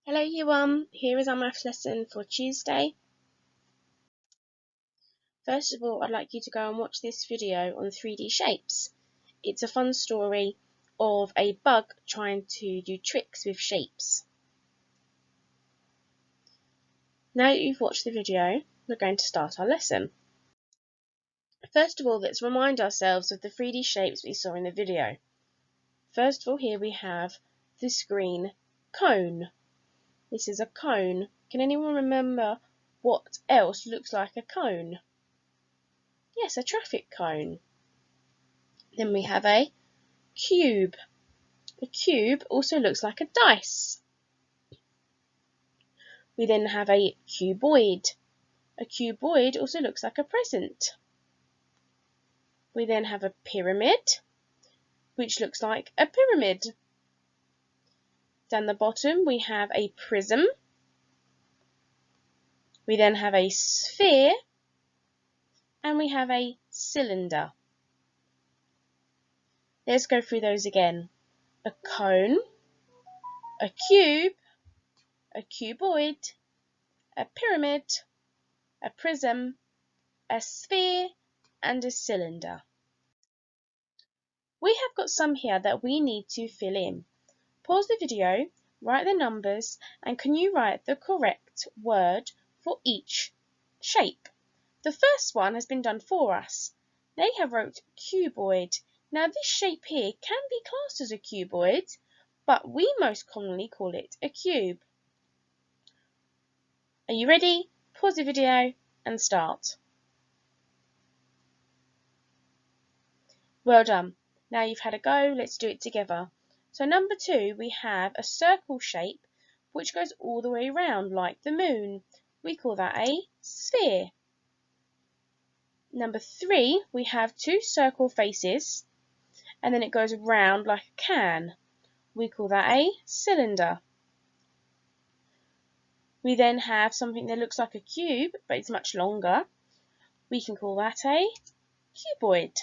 Hello Year 1, here is our maths lesson for Tuesday. First of all, I'd like you to go and watch this video on 3D shapes. It's a fun story of a bug trying to do tricks with shapes. Now that you've watched the video, we're going to start our lesson. First of all, let's remind ourselves of the 3D shapes we saw in the video. First of all, here we have this green cone. This is a cone. Can anyone remember what else looks like a cone? Yes, a traffic cone. Then we have a cube. A cube also looks like a dice. We then have a cuboid. A cuboid also looks like a present. We then have a pyramid, which looks like a pyramid. Down the bottom we have a prism. We then have a sphere, and we have a cylinder. Let's go through those again. A cone, a cube, a cuboid, a pyramid, a prism, a sphere, and a cylinder. We have got some here that we need to fill in. Pause the video, write the numbers, and can you write the correct word for each shape? The first one has been done for us. They have wrote cuboid. Now this shape here can be classed as a cuboid, but we most commonly call it a cube. Are you ready? Pause the video and start. Well done. Now you've had a go, let's do it together. So number 2, we have a circle shape which goes all the way around like the moon. We call that a sphere. Number 3, we have 2 circle faces and then it goes round like a can. We call that a cylinder. We then have something that looks like a cube but it's much longer. We can call that a cuboid.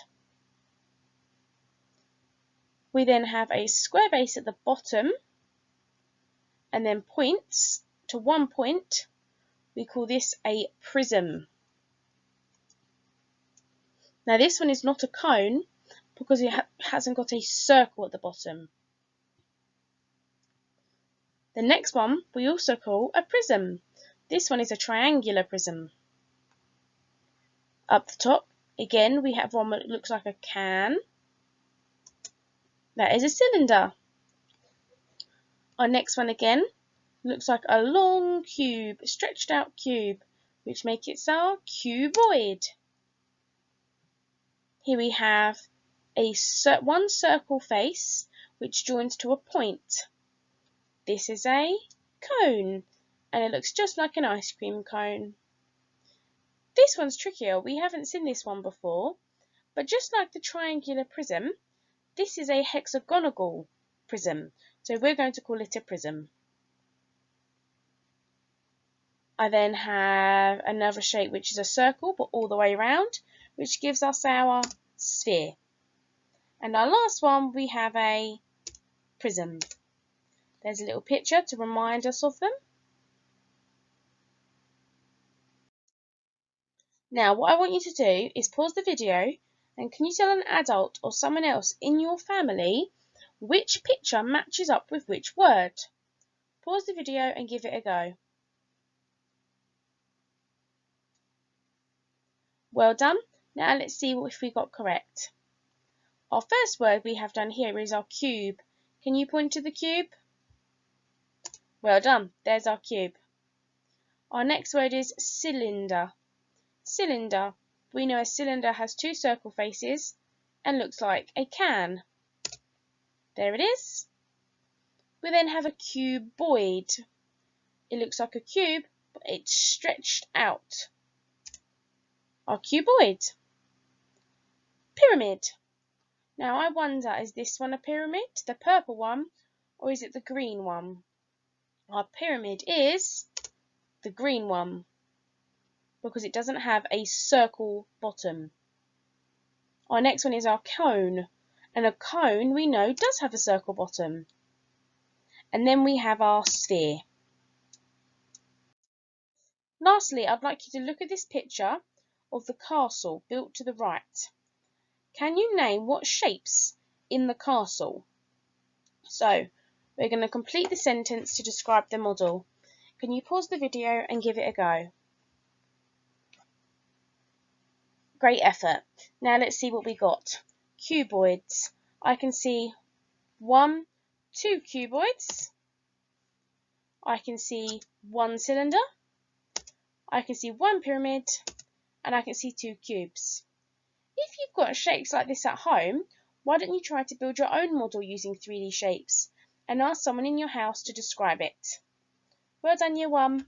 We then have a square base at the bottom and then points to one point. We call this a prism. Now this one is not a cone because it hasn't got a circle at the bottom. The next one we also call a prism. This one is a triangular prism. Up the top, again, we have one that looks like a can. That is a cylinder. Our next one again looks like a long cube, stretched out cube, which makes it our cuboid. Here we have one circle face which joins to a point. This is a cone and it looks just like an ice cream cone. This one's trickier, we haven't seen this one before, but just like the triangular prism, this is a hexagonal prism, so we're going to call it a prism. I then have another shape which is a circle but all the way around, which gives us our sphere. And our last one, we have a prism. There's a little picture to remind us of them. Now what I want you to do is pause the video and can you tell an adult or someone else in your family which picture matches up with which word? Pause the video and give it a go. Well done. Now let's see if we got correct. Our first word we have done here is our cube. Can you point to the cube? Well done. There's our cube. Our next word is cylinder. Cylinder. We know a cylinder has 2 circle faces and looks like a can. There it is. We then have a cuboid. It looks like a cube, but it's stretched out. Our cuboid. Pyramid. Now I wonder, is this one a pyramid, the purple one, or is it the green one? Our pyramid is the green one because it doesn't have a circle bottom. Our next one is our cone, and a cone we know does have a circle bottom. And then we have our sphere. Lastly, I'd like you to look at this picture of the castle built to the right. Can you name what shapes in the castle? So, we're going to complete the sentence to describe the model. Can you pause the video and give it a go? Great effort. Now let's see what we got. Cuboids. I can see 1, 2 cuboids. I can see 1 cylinder. I can see 1 pyramid. And I can see 2 cubes. If you've got shapes like this at home, why don't you try to build your own model using 3D shapes and ask someone in your house to describe it? Well done, Year 1.